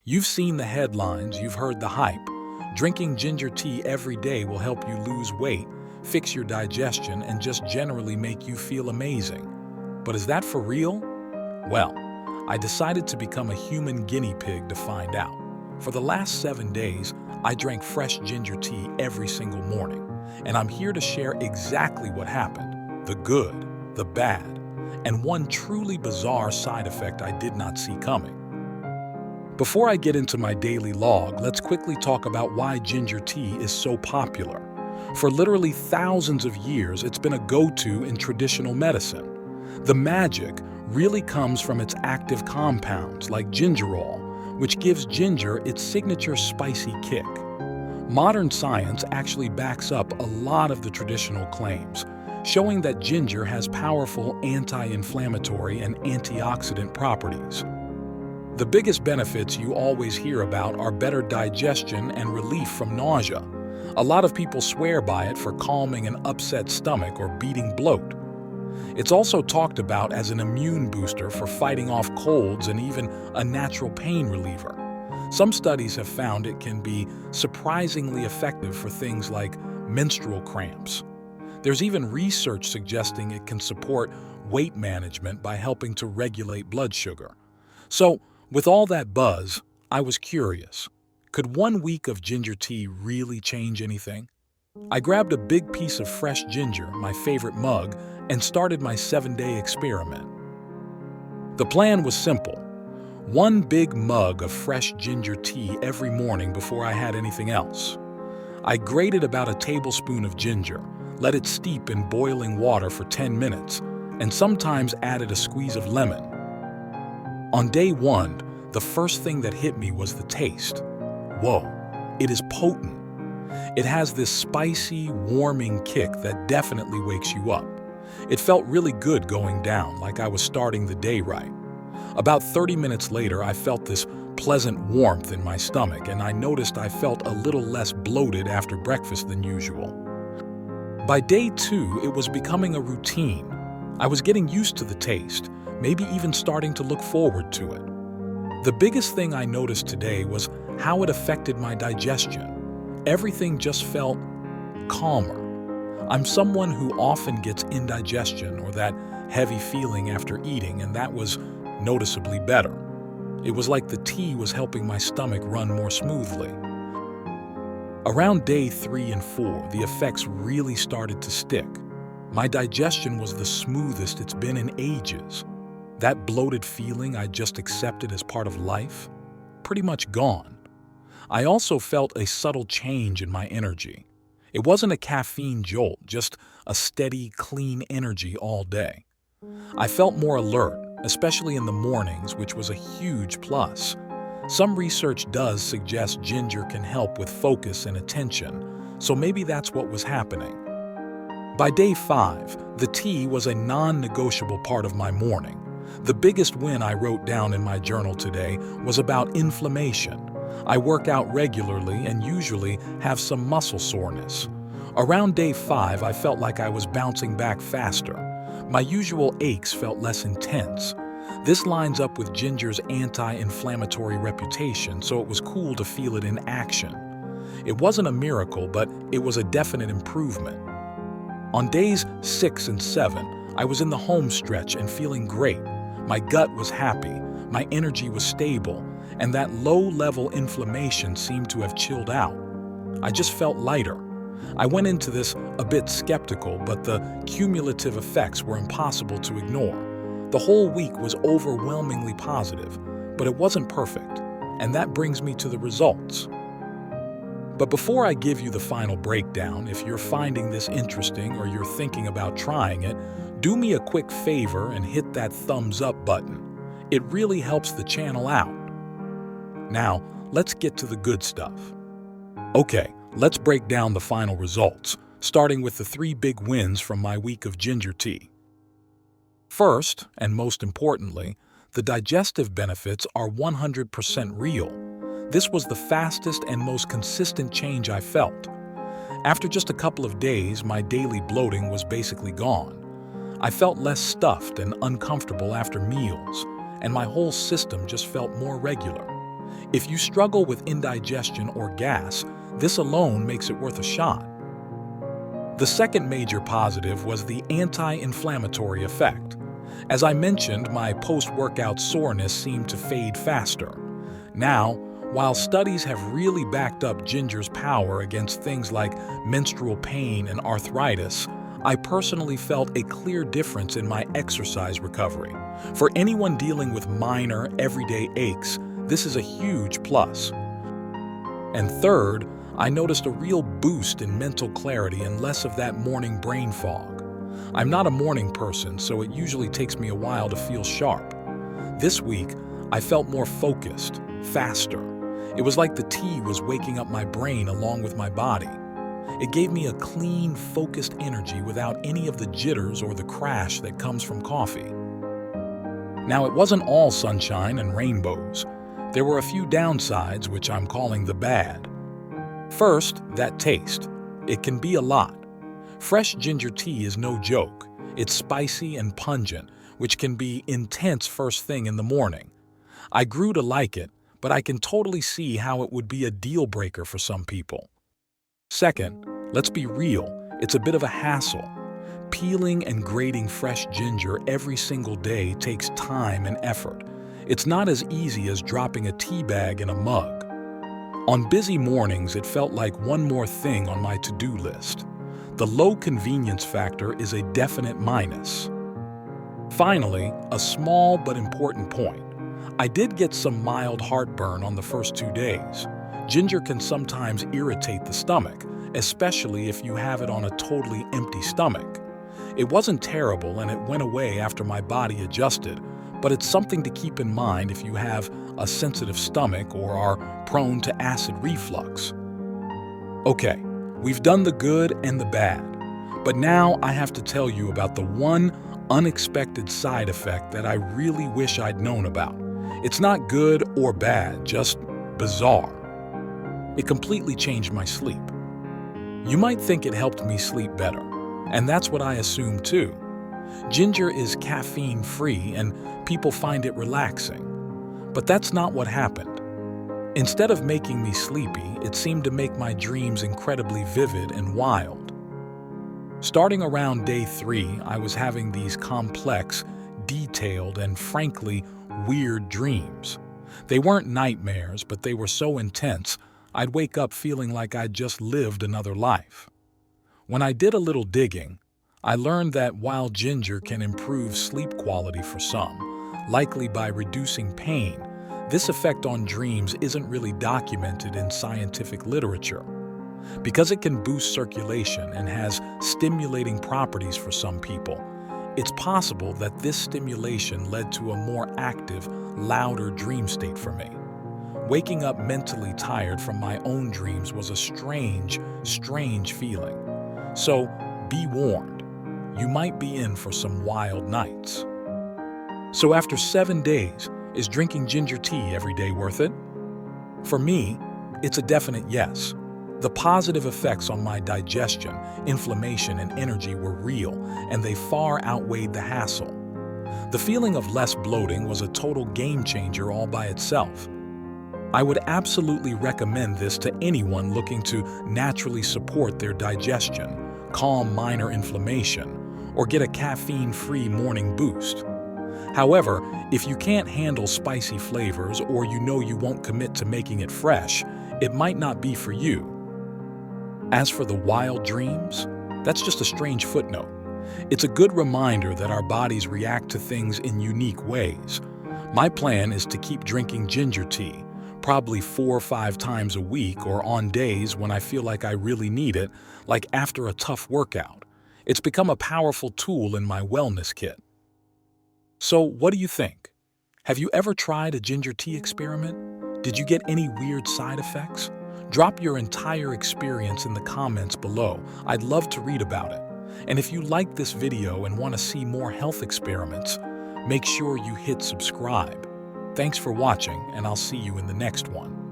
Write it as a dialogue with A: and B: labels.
A: You've seen the headlines, you've heard the hype. Drinking ginger tea every day will help you lose weight, fix your digestion, and just generally make you feel amazing. But is that for real? Well, I decided to become a human guinea pig to find out. For the last 7 days, I drank fresh ginger tea every single morning, and I'm here to share exactly what happened, the good, the bad, and one truly bizarre side effect I did not see coming. Before I get into my daily log, let's quickly talk about why ginger tea is so popular. For literally thousands of years, it's been a go-to in traditional medicine. The magic really comes from its active compounds like gingerol, which gives ginger its signature spicy kick. Modern science actually backs up a lot of the traditional claims, showing that ginger has powerful anti-inflammatory and antioxidant properties. The biggest benefits you always hear about are better digestion and relief from nausea. A lot of people swear by it for calming an upset stomach or beating bloat. It's also talked about as an immune booster for fighting off colds and even a natural pain reliever. Some studies have found it can be surprisingly effective for things like menstrual cramps. There's even research suggesting it can support weight management by helping to regulate blood sugar. So, with all that buzz, I was curious. Could 1 week of ginger tea really change anything? I grabbed a big piece of fresh ginger, my favorite mug, and started my 7-day experiment. The plan was simple. 1 big mug of fresh ginger tea every morning before I had anything else. I grated about a tablespoon of ginger, let it steep in boiling water for 10 minutes, and sometimes added a squeeze of lemon. On day 1, the first thing that hit me was the taste. Whoa, it is potent. It has this spicy, warming kick that definitely wakes you up. It felt really good going down, like I was starting the day right. About 30 minutes later, I felt this pleasant warmth in my stomach, and I noticed I felt a little less bloated after breakfast than usual. By day 2, it was becoming a routine. I was getting used to the taste, maybe even starting to look forward to it. The biggest thing I noticed today was how it affected my digestion. Everything just felt calmer. I'm someone who often gets indigestion or that heavy feeling after eating, and that was noticeably better. It was like the tea was helping my stomach run more smoothly. Around day 3 and 4, the effects really started to stick. My digestion was the smoothest it's been in ages. That bloated feeling I just accepted as part of life, pretty much gone. I also felt a subtle change in my energy. It wasn't a caffeine jolt, just a steady, clean energy all day. I felt more alert, especially in the mornings, which was a huge plus. Some research does suggest ginger can help with focus and attention, so maybe that's what was happening. By day 5, the tea was a non-negotiable part of my morning. The biggest win I wrote down in my journal today was about inflammation. I work out regularly and usually have some muscle soreness. Around day 5, I felt like I was bouncing back faster. My usual aches felt less intense. This lines up with ginger's anti-inflammatory reputation, so it was cool to feel it in action. It wasn't a miracle, but it was a definite improvement. On days 6 and 7, I was in the home stretch and feeling great. My gut was happy, my energy was stable, and that low-level inflammation seemed to have chilled out. I just felt lighter. I went into this a bit skeptical, but the cumulative effects were impossible to ignore. The whole week was overwhelmingly positive, but it wasn't perfect, and that brings me to the results. But before I give you the final breakdown, if you're finding this interesting or you're thinking about trying it, do me a quick favor and hit that thumbs up button. It really helps the channel out. Now, let's get to the good stuff. Okay, let's break down the final results, starting with the 3 big wins from my week of ginger tea. First, and most importantly, the digestive benefits are 100% real. This was the fastest and most consistent change I felt. After just a couple of days, my daily bloating was basically gone. I felt less stuffed and uncomfortable after meals, and my whole system just felt more regular. If you struggle with indigestion or gas, this alone makes it worth a shot. The second major positive was the anti-inflammatory effect. As I mentioned, my post-workout soreness seemed to fade faster. Now, while studies have really backed up ginger's power against things like menstrual pain and arthritis, I personally felt a clear difference in my exercise recovery. For anyone dealing with minor, everyday aches, this is a huge plus. And third, I noticed a real boost in mental clarity and less of that morning brain fog. I'm not a morning person, so it usually takes me a while to feel sharp. This week, I felt more focused, faster. It was like the tea was waking up my brain along with my body. It gave me a clean, focused energy without any of the jitters or the crash that comes from coffee. Now, it wasn't all sunshine and rainbows. There were a few downsides, which I'm calling the bad. First, that taste. It can be a lot. Fresh ginger tea is no joke. It's spicy and pungent, which can be intense first thing in the morning. I grew to like it, but I can totally see how it would be a deal breaker for some people. Second, let's be real, it's a bit of a hassle. Peeling and grating fresh ginger every single day takes time and effort. It's not as easy as dropping a tea bag in a mug. On busy mornings, it felt like one more thing on my to-do list. The low convenience factor is a definite minus. Finally, a small but important point. I did get some mild heartburn on the first 2 days. Ginger can sometimes irritate the stomach, especially if you have it on a totally empty stomach. It wasn't terrible and it went away after my body adjusted, but it's something to keep in mind if you have a sensitive stomach or are prone to acid reflux. Okay, we've done the good and the bad, but now I have to tell you about the one unexpected side effect that I really wish I'd known about. It's not good or bad, just bizarre. It completely changed my sleep. You might think it helped me sleep better, and that's what I assumed too. Ginger is caffeine-free and people find it relaxing. But that's not what happened. Instead of making me sleepy, it seemed to make my dreams incredibly vivid and wild. Starting around day 3, I was having these complex, detailed, and frankly, weird dreams. They weren't nightmares, but they were so intense, I'd wake up feeling like I'd just lived another life. When I did a little digging, I learned that while ginger can improve sleep quality for some, likely by reducing pain, this effect on dreams isn't really documented in scientific literature. Because it can boost circulation and has stimulating properties for some people, it's possible that this stimulation led to a more active, louder dream state for me. Waking up mentally tired from my own dreams was a strange feeling. So, be warned, you might be in for some wild nights. So after 7 days, is drinking ginger tea every day worth it? For me, it's a definite yes. The positive effects on my digestion, inflammation, and energy were real, and they far outweighed the hassle. The feeling of less bloating was a total game changer all by itself. I would absolutely recommend this to anyone looking to naturally support their digestion, calm minor inflammation, or get a caffeine-free morning boost. However, if you can't handle spicy flavors or you know you won't commit to making it fresh, it might not be for you. As for the wild dreams, that's just a strange footnote. It's a good reminder that our bodies react to things in unique ways. My plan is to keep drinking ginger tea, probably 4 or 5 times a week or on days when I feel like I really need it, like after a tough workout. It's become a powerful tool in my wellness kit. So, what do you think? Have you ever tried a ginger tea experiment? Did you get any weird side effects? Drop your entire experience in the comments below. I'd love to read about it. And if you like this video and want to see more health experiments, make sure you hit subscribe. Thanks for watching, and I'll see you in the next one.